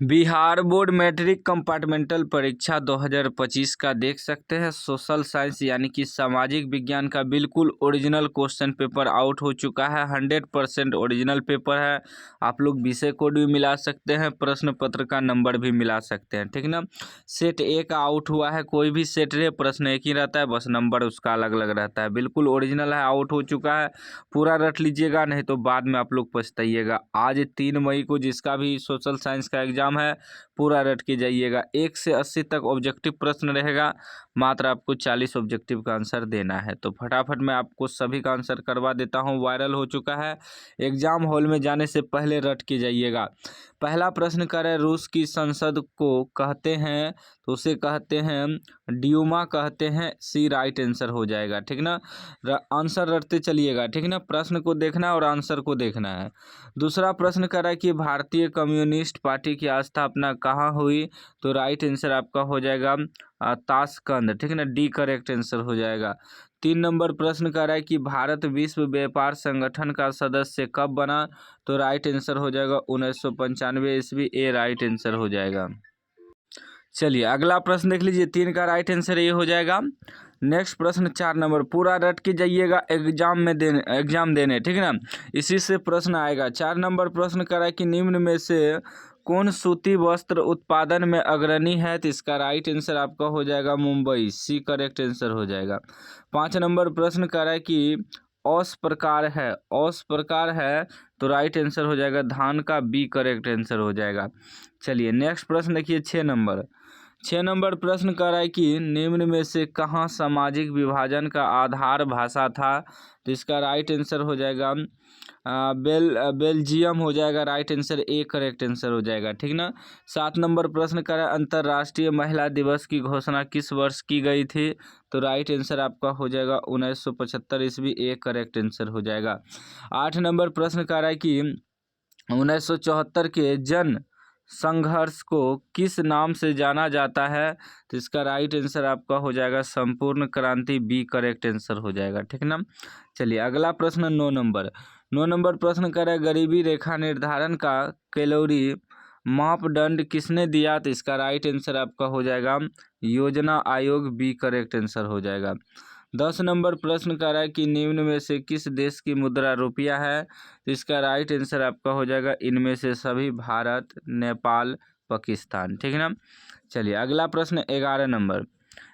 Bihar board matric compartmental परीक्षा 2025 का देख सकते हैं। सोशल साइंस यानी कि सामाजिक विज्ञान का बिल्कुल ओरिजिनल क्वेश्चन पेपर आउट हो चुका है। 100% ओरिजिनल पेपर है। आप लोग विषय कोड भी मिला सकते हैं, प्रश्न पत्र का नंबर भी मिला सकते हैं, ठीक ना। सेट ए का आउट हुआ है, कोई भी सेट रहे प्रश्न एक ही रहता है, बस नंबर उसका अलग अलग रहता है। बिल्कुल ओरिजिनल है, आउट हो चुका है। पूरा रट लीजिएगा, नहीं तो बाद में आप लोग पछताइएगा। आज 3 मई को जिसका भी सोशल साइंस का एग्जाम है, पूरा रट के जाइएगा। 1 से 80 तक ऑब्जेक्टिव प्रश्न रहेगा, मात्र आपको 40 ऑब्जेक्टिव का आंसर देना है। तो फटाफट मैं आपको सभी का आंसर करवा देता हूं। वायरल हो चुका है, एग्जाम हॉल में जाने से पहले रट के जाइएगा। पहला प्रश्न कर है, रूस की संसद को कहते हैं, तो उसे कहते हैं ड्यूमा कहते हैं। सी राइट आंसर हो जाएगा, ठीक ना। आंसर रटते चलिएगा, ठीक ना। प्रश्न को देखना है और आंसर को देखना है। दूसरा प्रश्न करा कि भारतीय कम्युनिस्ट पार्टी की स्थापना कहाँ हुई, तो राइट आंसर आपका हो जाएगा ताशकंद, ठीक है ना। डी करेक्ट आंसर हो जाएगा। 3 नंबर प्रश्न करा है कि भारत विश्व व्यापार संगठन का सदस्य कब बना, तो राइट आंसर हो जाएगा 1995 ईस्वी। ए राइट आंसर हो जाएगा। चलिए अगला प्रश्न देख लीजिए, 3 का राइट आंसर ये हो जाएगा। नेक्स्ट प्रश्न 4 नंबर, पूरा रट के जाइएगा एग्जाम देने, ठीक है ना। इसी से प्रश्न आएगा। 4 नंबर प्रश्न करा है कि निम्न में से कौन सूती वस्त्र उत्पादन में अग्रणी है, तो इसका राइट आंसर आपका हो जाएगा मुंबई। सी करेक्ट आंसर हो जाएगा। 5 नंबर प्रश्न करा है कि औस प्रकार है, औस प्रकार है, तो राइट आंसर हो जाएगा धान का। बी करेक्ट आंसर हो जाएगा। चलिए नेक्स्ट प्रश्न देखिए 6 नंबर। 6 नंबर प्रश्न कर रहा है कि निम्न में से कहाँ सामाजिक विभाजन का आधार भाषा था, तो इसका राइट आंसर हो जाएगा बेल्जियम हो जाएगा। Right answer A correct answer हो जाएगा, ठीक ना। 7 नंबर प्रश्न कर रहा है, अंतर्राष्ट्रीय महिला दिवस की घोषणा किस वर्ष की गई थी, तो राइट आंसर आपका हो जाएगा 1975 ईस्वी। ए करेक्ट आंसर हो जाएगा। 8 नंबर प्रश्न कर रहा है कि 1974 के जन संघर्ष को किस नाम से जाना जाता है, तो इसका राइट आंसर आपका हो जाएगा संपूर्ण क्रांति। बी करेक्ट आंसर हो जाएगा, ठीक ना। चलिए अगला प्रश्न 9 नंबर। 9 नंबर प्रश्न कर रहा है, गरीबी रेखा निर्धारण का कैलोरी मापदंड किसने दिया, तो इसका राइट आंसर आपका हो जाएगा योजना आयोग। बी करेक्ट आंसर हो जाएगा। 10 नंबर प्रश्न कर रहा है कि निम्न में से किस देश की मुद्रा रुपया है, तो इसका राइट आंसर आपका हो जाएगा इनमें से सभी, भारत, नेपाल, पाकिस्तान, ठीक है ना। चलिए अगला प्रश्न 11 नंबर।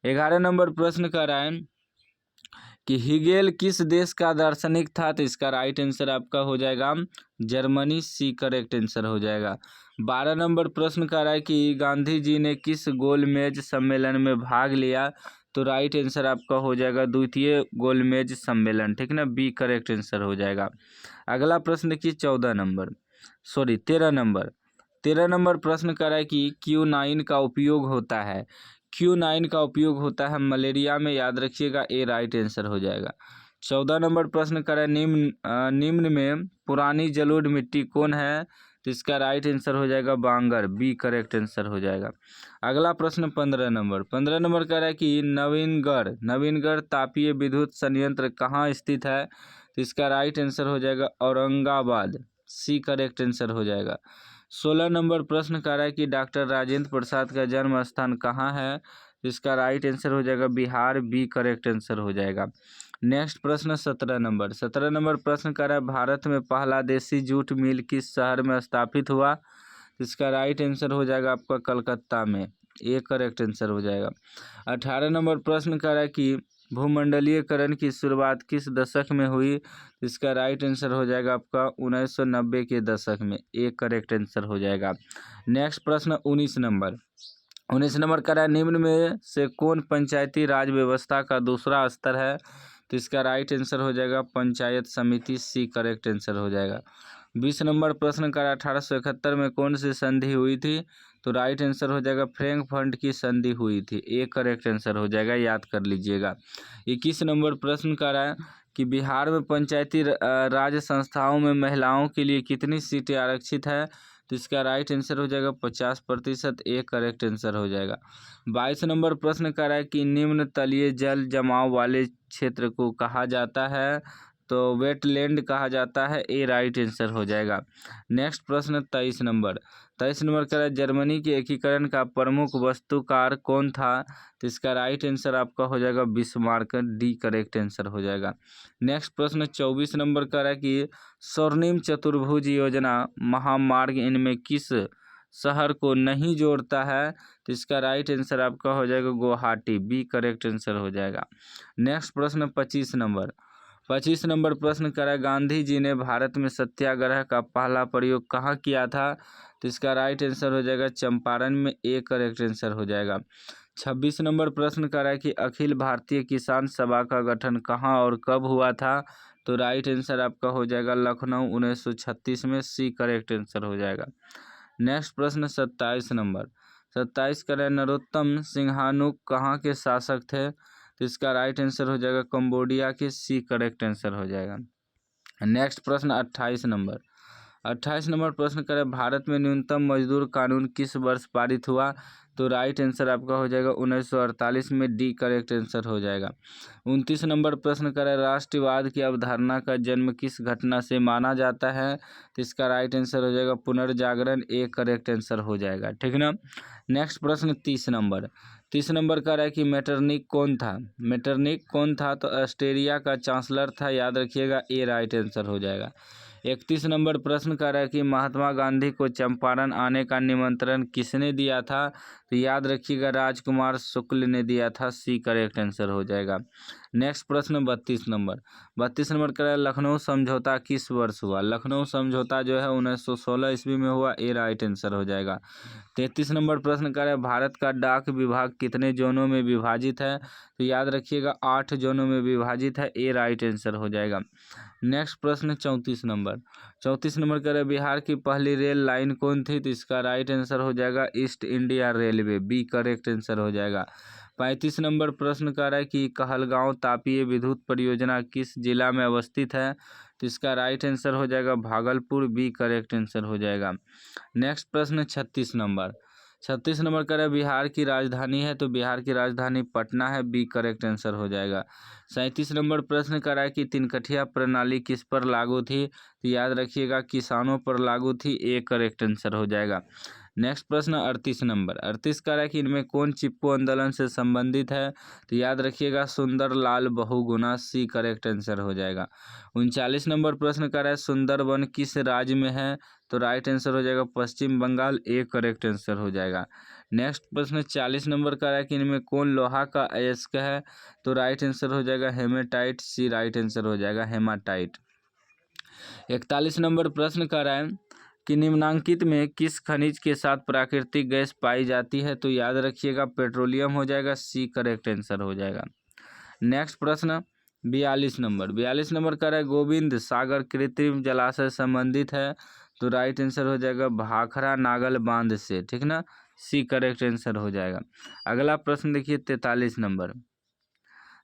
11 नंबर प्रश्न कर रहा है कि हिगेल किस देश का दार्शनिक था, तो इसका राइट आंसर आपका हो जाएगा जर्मनी। सी करेक्ट आंसर हो जाएगा। 12 नंबर प्रश्न कर रहा है कि गांधी जी ने किस गोलमेज सम्मेलन में भाग लिया, तो राइट आंसर आपका हो जाएगा द्वितीय गोलमेज सम्मेलन, ठीक ना। बी करेक्ट आंसर हो जाएगा। अगला प्रश्न देखिए 13 नंबर। 13 नंबर प्रश्न कर रहा है कि Q9 का उपयोग होता है, Q9 का उपयोग होता है मलेरिया में, याद रखिएगा। ए राइट आंसर हो जाएगा। 14 नंबर प्रश्न कर रहा है निम्न में पुरानी जलोढ़ मिट्टी कौन है, तो इसका राइट आंसर हो जाएगा बांगर। बी करेक्ट आंसर हो जाएगा। अगला प्रश्न 15 नंबर। 15 नंबर कह रहा है कि नवीनगढ़ तापीय विद्युत संयंत्र कहाँ स्थित है, तो इसका राइट आंसर हो जाएगा औरंगाबाद। सी करेक्ट आंसर हो जाएगा। 16 नंबर प्रश्न कह रहा है कि डॉक्टर राजेंद्र प्रसाद का जन्म स्थान कहाँ है, तो इसका राइट आंसर हो जाएगा बिहार। बी करेक्ट आंसर हो जाएगा। नेक्स्ट प्रश्न 17 नंबर। 17 नंबर प्रश्न कर रहा है, भारत में पहला देसी जूट मिल किस शहर में स्थापित हुआ, तो इसका राइट आंसर हो जाएगा आपका कलकत्ता में। ए करेक्ट आंसर हो जाएगा। 18 नंबर प्रश्न कर रहा है कि भूमंडलीयकरण की शुरुआत किस दशक में हुई, तो इसका राइट आंसर हो जाएगा आपका 1990 के दशक में। ए करेक्ट आंसर हो जाएगा। नेक्स्ट प्रश्न 19 नंबर। 19 नंबर का है, निम्न में से कौन पंचायती राज व्यवस्था का दूसरा स्तर है, तो इसका राइट आंसर हो जाएगा पंचायत समिति। सी करेक्ट आंसर हो जाएगा। 20 नंबर प्रश्न का 1871 में कौन सी संधि हुई थी, तो राइट आंसर हो जाएगा फ्रैंकफर्ट की संधि हुई थी। ए करेक्ट आंसर हो जाएगा, याद कर लीजिएगा। 21 नंबर प्रश्न का है कि बिहार में पंचायती राज संस्थाओं में महिलाओं के लिए कितनी सीटें आरक्षित है, तो इसका राइट आंसर हो जाएगा 50%। ए करेक्ट आंसर हो जाएगा। 22 नंबर प्रश्न कर रहा है कि निम्न तलीय जल जमाव वाले क्षेत्र को कहा जाता है, तो वेटलैंड कहा जाता है, ए राइट आंसर हो जाएगा। नेक्स्ट प्रश्न 23 नंबर। 23 नंबर का है जर्मनी के एकीकरण का प्रमुख वास्तुकार कौन था? तो इसका राइट आंसर आपका हो जाएगा बिस्मार्क, डी करेक्ट आंसर हो जाएगा। नेक्स्ट प्रश्न 24 नंबर का है कि स्वर्णिम चतुर्भुज योजना महामार्ग इनमें किस शहर को नहीं जोड़ता है? तो इसका राइट आंसर आपका हो जाएगा गुवाहाटी, बी करेक्ट आंसर हो जाएगा। नेक्स्ट प्रश्न 25 नंबर। 25 नंबर प्रश्न करा गांधी जी ने भारत में सत्याग्रह का पहला प्रयोग कहाँ किया था? तो इसका राइट आंसर हो जाएगा चंपारण में, ए करेक्ट आंसर हो जाएगा। 26 नंबर प्रश्न करा कि अखिल भारतीय किसान सभा का गठन कहाँ और कब हुआ था? तो राइट आंसर आपका हो जाएगा लखनऊ 1936 में, सी करेक्ट आंसर हो जाएगा। नेक्स्ट प्रश्न 27 नंबर। 27 करें नरोत्तम सिंहानुक कहाँ के शासक थे? तो इसका राइट आंसर हो जाएगा कंबोडिया के, सी करेक्ट आंसर हो जाएगा। नेक्स्ट प्रश्न 28 नंबर। 28 नंबर प्रश्न करें भारत में न्यूनतम मजदूर कानून किस वर्ष पारित हुआ? तो राइट आंसर आपका हो जाएगा 1948 में, डी करेक्ट आंसर हो जाएगा। 29 नंबर प्रश्न करें राष्ट्रवाद की अवधारणा का जन्म किस घटना से माना जाता है? तो इसका राइट आंसर हो जाएगा पुनर्जागरण, ए करेक्ट आंसर हो जाएगा, ठीक ना। नेक्स्ट प्रश्न 30 नंबर। 30 नंबर का है कि मेटरनिक कौन था? मेटरनिक कौन था? तो ऑस्ट्रेलिया का चांसलर था, याद रखिएगा, ए राइट आंसर हो जाएगा। 31 नंबर प्रश्न का है कि महात्मा गांधी को चंपारण आने का निमंत्रण किसने दिया था? तो याद रखिएगा राजकुमार शुक्ल ने दिया था, सी करेक्ट आंसर हो जाएगा। नेक्स्ट प्रश्न 32 नंबर। 32 नंबर का है लखनऊ समझौता किस वर्ष हुआ? लखनऊ समझौता जो है 1916 ईस्वी में हुआ, ए राइट आंसर हो जाएगा। 33 नंबर प्रश्न का है भारत का डाक विभाग कितने जोनों में विभाजित है? तो याद रखिएगा 8 जोनों में विभाजित है, ए राइट आंसर हो जाएगा। नेक्स्ट प्रश्न 34 नंबर। 34 नंबर का है बिहार की पहली रेल लाइन कौन थी? तो इसका राइट आंसर हो जाएगा east India railway, B correct answer हो जाएगा। 35 नंबर प्रश्न का है कि कहलगांव तापीय विद्युत परियोजना किस जिला में अवस्थित है? तो इसका राइट आंसर हो जाएगा भागलपुर, बी करेक्ट आंसर हो जाएगा। नेक्स्ट प्रश्न 36 नंबर। 36 नंबर का है बिहार की राजधानी है, तो बिहार की राजधानी पटना है, बी करेक्ट आंसर हो जाएगा। 37 नंबर प्रश्न का है कि तिनकठिया प्रणाली किस पर लागू थी? तो याद रखिएगा किसानों पर लागू थी, ए करेक्ट आंसर हो जाएगा। नेक्स्ट प्रश्न 38 नंबर। 38 का है कि इनमें कौन चिपको आंदोलन से संबंधित है? तो याद रखिएगा सुंदर लाल बहुगुणा, सी करेक्ट आंसर हो जाएगा। 39 नंबर प्रश्न का है सुंदरवन किस राज्य में है? तो राइट आंसर हो जाएगा पश्चिम बंगाल, ए करेक्ट आंसर हो जाएगा। नेक्स्ट प्रश्न 40 नंबर का है कि इनमें कौन लोहा का अयस्क है? तो राइट आंसर हो जाएगा हेमेटाइट, सी राइट आंसर हो जाएगा हेमाटाइट। 41 नंबर प्रश्न का है कि निम्नांकित में किस खनिज के साथ प्राकृतिक गैस पाई जाती है? तो याद रखिएगा पेट्रोलियम हो जाएगा, सी करेक्ट आंसर हो जाएगा। नेक्स्ट प्रश्न 42 नंबर। 42 नंबर का है गोविंद सागर कृत्रिम जलाशय संबंधित है? तो राइट आंसर हो जाएगा भाखड़ा नागल बांध से, ठीक ना, सी करेक्ट आंसर हो जाएगा। अगला प्रश्न देखिए 43 नंबर।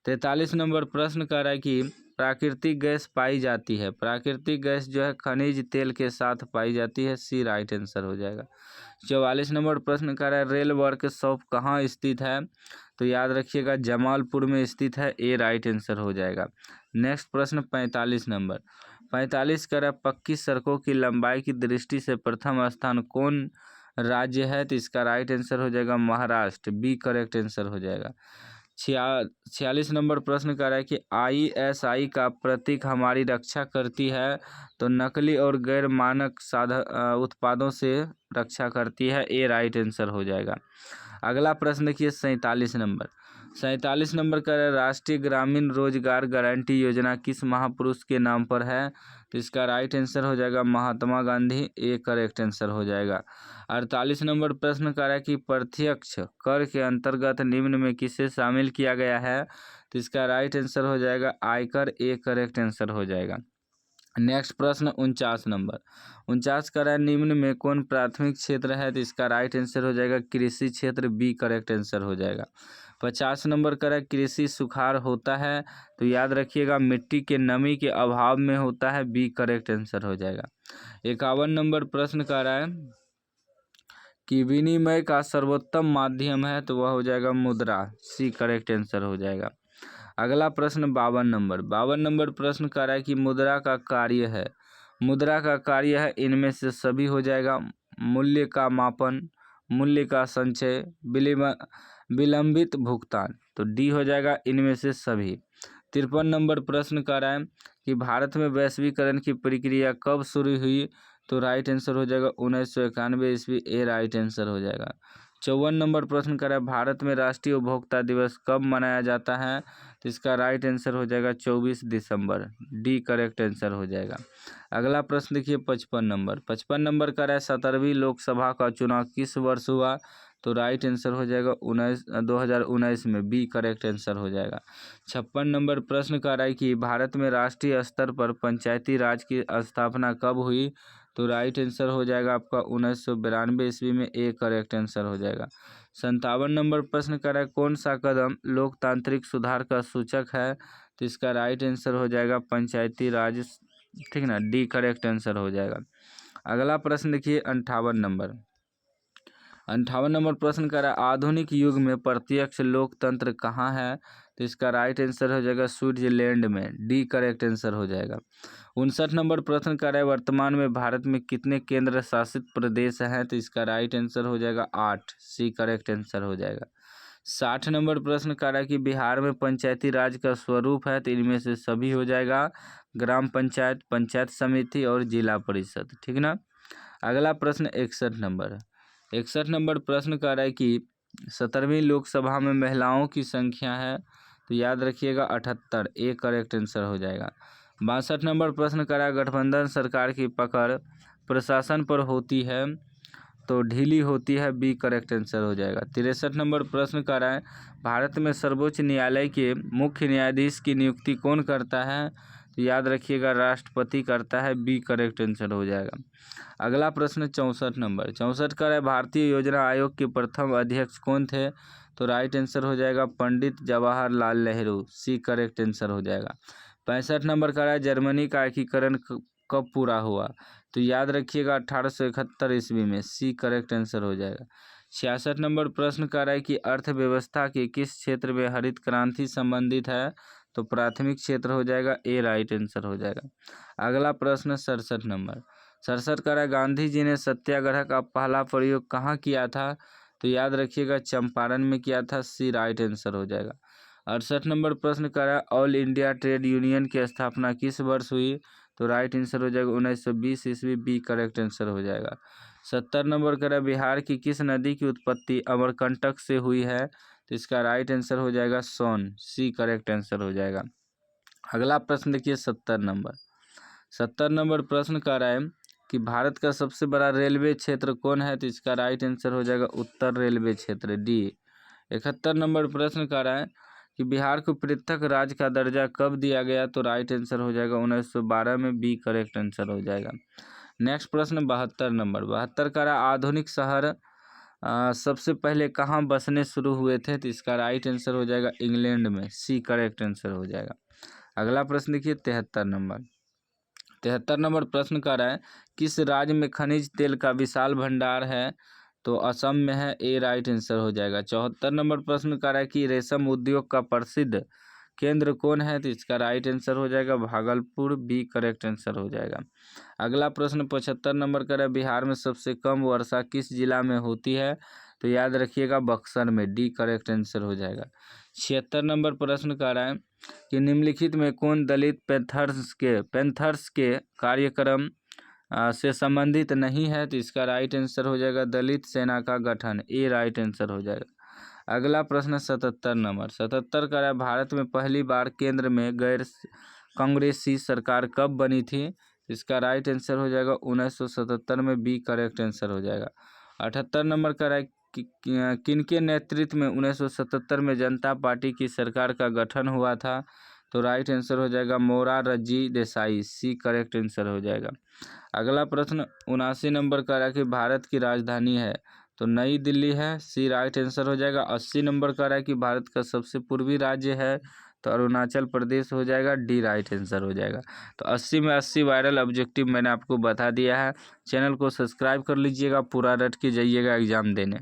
43 नंबर प्रश्न कर रहा है कि प्राकृतिक गैस पाई जाती है, प्राकृतिक गैस जो है खनिज तेल के साथ पाई जाती है, सी राइट आंसर हो जाएगा। 44 नंबर प्रश्न कर रहा है रेल वर्कशॉप कहाँ स्थित है? तो याद रखिएगा जमालपुर में स्थित है, ए राइट आंसर हो जाएगा। नेक्स्ट प्रश्न 45 नंबर। 45 कर पक्की सड़कों की लंबाई की दृष्टि से प्रथम स्थान कौन राज्य है? तो इसका राइट आंसर हो जाएगा महाराष्ट्र, बी करेक्ट आंसर हो जाएगा। 46 नंबर प्रश्न कर रहा है कि ISI का प्रतीक हमारी रक्षा करती है, तो नकली और गैर मानक उत्पादों से रक्षा करती है, ए राइट आंसर हो जाएगा। अगला प्रश्न देखिए 47 नंबर। 47 नंबर का राष्ट्रीय ग्रामीण रोजगार गारंटी योजना किस महापुरुष के नाम पर है? तो इसका राइट आंसर हो जाएगा Mahatma Gandhi, A correct answer हो जाएगा। 48 नंबर प्रश्न का है कि प्रत्यक्ष कर के अंतर्गत निम्न में किसे शामिल किया गया है? तो इसका राइट आंसर हो जाएगा आयकर, ए करेक्ट आंसर हो जाएगा। नेक्स्ट प्रश्न 49 नंबर। 49 का है निम्न में कौन प्राथमिक क्षेत्र है? तो इसका राइट आंसर हो जाएगा कृषि क्षेत्र, बी करेक्ट आंसर हो जाएगा। 50 नंबर का है कृषि सुखाड़ होता है, तो याद रखिएगा मिट्टी के नमी के अभाव में होता है, बी करेक्ट आंसर हो जाएगा। 51 नंबर प्रश्न का है कि विनिमय का सर्वोत्तम माध्यम है, तो वह हो जाएगा मुद्रा, सी करेक्ट आंसर हो जाएगा। अगला प्रश्न 52 नंबर प्रश्न कह रहा है कि मुद्रा का कार्य है, मुद्रा का कार्य है इनमें से सभी हो जाएगा। मूल्य का मापन, मूल्य का संचय, विलंबित भुगतान, तो डी हो जाएगा इनमें से सभी। 53 नंबर प्रश्न कह रहा है कि भारत में वैश्वीकरण की प्रक्रिया कब शुरू हुई, तो राइट आंसर हो जाएगा 1991 ईस्वी, ए राइट आंसर हो जाएगा। 54 नंबर प्रश्न कर रहा है भारत में राष्ट्रीय उपभोक्ता दिवस कब मनाया जाता है, तो इसका राइट आंसर हो जाएगा 24 दिसंबर, डी करेक्ट आंसर हो जाएगा। अगला प्रश्न देखिए 55 नंबर कर रहा है 17वीं लोकसभा का चुनाव किस वर्ष हुआ, तो राइट आंसर हो जाएगा 2019 में, बी करेक्ट आंसर हो जाएगा। 56 नंबर प्रश्न कर रहा है कि भारत में राष्ट्रीय स्तर पर पंचायती राज की स्थापना कब हुई, तो राइट आंसर हो जाएगा आपका 1992 ईस्वी में, ए करेक्ट आंसर हो जाएगा। 57 नंबर प्रश्न कर रहा है कौन सा कदम लोकतांत्रिक सुधार का सूचक है, तो इसका राइट आंसर हो जाएगा पंचायती राज, ठीक ना, डी करेक्ट आंसर हो जाएगा। अगला प्रश्न देखिए 58 नंबर प्रश्न कर रहा है आधुनिक युग में प्रत्यक्ष लोकतंत्र कहाँ है, तो इसका राइट आंसर हो जाएगा स्विट्जरलैंड में, डी करेक्ट आंसर हो जाएगा। 59 नंबर प्रश्न कर रहा है वर्तमान में भारत में कितने केंद्र शासित प्रदेश हैं, तो इसका राइट आंसर हो जाएगा 8, सी करेक्ट आंसर हो जाएगा। 60 नंबर प्रश्न कर रहा है कि बिहार में पंचायती राज का स्वरूप है, तो इनमें से सभी हो जाएगा, ग्राम पंचायत, पंचायत समिति और जिला परिषद, ठीक ना। अगला प्रश्न 61 नंबर प्रश्न कर रहा है कि 17वीं लोकसभा में महिलाओं की संख्या है, तो याद रखिएगा 78, ए करेक्ट आंसर हो जाएगा। 62 नंबर प्रश्न कर रहा है गठबंधन सरकार की पकड़ प्रशासन पर होती है, तो ढीली होती है, बी करेक्ट आंसर हो जाएगा। 63 नंबर प्रश्न कर रहा है भारत में सर्वोच्च न्यायालय के मुख्य न्यायाधीश की नियुक्ति कौन करता है, तो याद रखिएगा राष्ट्रपति करता है, बी करेक्ट आंसर हो जाएगा। अगला प्रश्न 64 कर रहा है भारतीय योजना आयोग के प्रथम अध्यक्ष कौन थे, तो राइट आंसर हो जाएगा Pandit Jawaharlal Nehru, C correct answer हो जाएगा। 65 नंबर कर रहा है जर्मनी का एकीकरण कब पूरा हुआ, तो याद रखिएगा 1871 ईस्वी में, सी करेक्ट आंसर हो जाएगा। 66 नंबर प्रश्न कर रहा है कि अर्थव्यवस्था के किस क्षेत्र में हरित क्रांति संबंधित है, तो प्राथमिक क्षेत्र हो जाएगा, ए राइट आंसर हो जाएगा। अगला प्रश्न 67 कर रहा है गांधी जी ने सत्याग्रह का पहला प्रयोग कहाँ किया था, तो याद रखिएगा चंपारण में किया था, सी राइट आंसर हो जाएगा। 68 नंबर प्रश्न कर रहा है ऑल इंडिया ट्रेड यूनियन की स्थापना किस वर्ष हुई, तो राइट आंसर हो जाएगा 1920 ईस्वी, बी करेक्ट आंसर हो जाएगा। 70 नंबर कर रहा है बिहार की किस नदी की उत्पत्ति अमरकंटक से हुई है, तो इसका राइट आंसर हो जाएगा सोन, सी करेक्ट आंसर हो जाएगा। अगला प्रश्न देखिए 70 नंबर प्रश्न कर रहा है कि भारत का सबसे बड़ा रेलवे क्षेत्र कौन है, तो इसका राइट आंसर हो जाएगा उत्तर रेलवे क्षेत्र, डी। 71 नंबर प्रश्न कर रहा है कि बिहार को पृथक राज्य का दर्जा कब दिया गया, तो राइट आंसर हो जाएगा 1912 में, बी करेक्ट आंसर हो जाएगा। नेक्स्ट प्रश्न 72 का रहा आधुनिक शहर सबसे पहले कहाँ बसने शुरू हुए थे, तो इसका राइट आंसर हो जाएगा इंग्लैंड में, सी करेक्ट आंसर हो जाएगा। अगला प्रश्न देखिए 73 नंबर प्रश्न कर रहा है किस राज्य में खनिज तेल का विशाल भंडार है, तो असम में है, ए राइट आंसर हो जाएगा। 74 नंबर प्रश्न कर रहा है कि रेशम उद्योग का प्रसिद्ध केंद्र कौन है, तो इसका राइट आंसर हो जाएगा भागलपुर, बी करेक्ट आंसर हो जाएगा। अगला प्रश्न 75 नंबर कर रहा है बिहार में सबसे कम वर्षा किस जिला में होती है, तो याद रखिएगा बक्सर में, डी करेक्ट आंसर हो जाएगा। 76 नंबर प्रश्न कर रहा है कि निम्नलिखित में कौन दलित पैंथर्स के कार्यक्रम से संबंधित नहीं है, तो इसका राइट आंसर हो जाएगा दलित सेना का गठन, ए राइट आंसर हो जाएगा। अगला प्रश्न 77 का है भारत में पहली बार केंद्र में गैर कांग्रेसी सरकार कब बनी थी, इसका राइट आंसर हो जाएगा 1977 में, बी करेक्ट आंसर हो जाएगा। 78 नंबर का है किनके नेतृत्व में 1977 में जनता पार्टी की सरकार का गठन हुआ था, तो राइट आंसर हो जाएगा Morarji Desai, C correct answer हो जाएगा। अगला प्रश्न 79 नंबर का है कि भारत की राजधानी है, तो नई दिल्ली है, सी राइट आंसर हो जाएगा। 80 नंबर का है कि भारत का सबसे पूर्वी राज्य है, तो अरुणाचल प्रदेश हो जाएगा, डी राइट आंसर हो जाएगा। तो 80 में 80 वायरल ऑब्जेक्टिव मैंने आपको बता दिया है। चैनल को सब्सक्राइब कर लीजिएगा, पूरा रट के जाइएगा एग्जाम देने।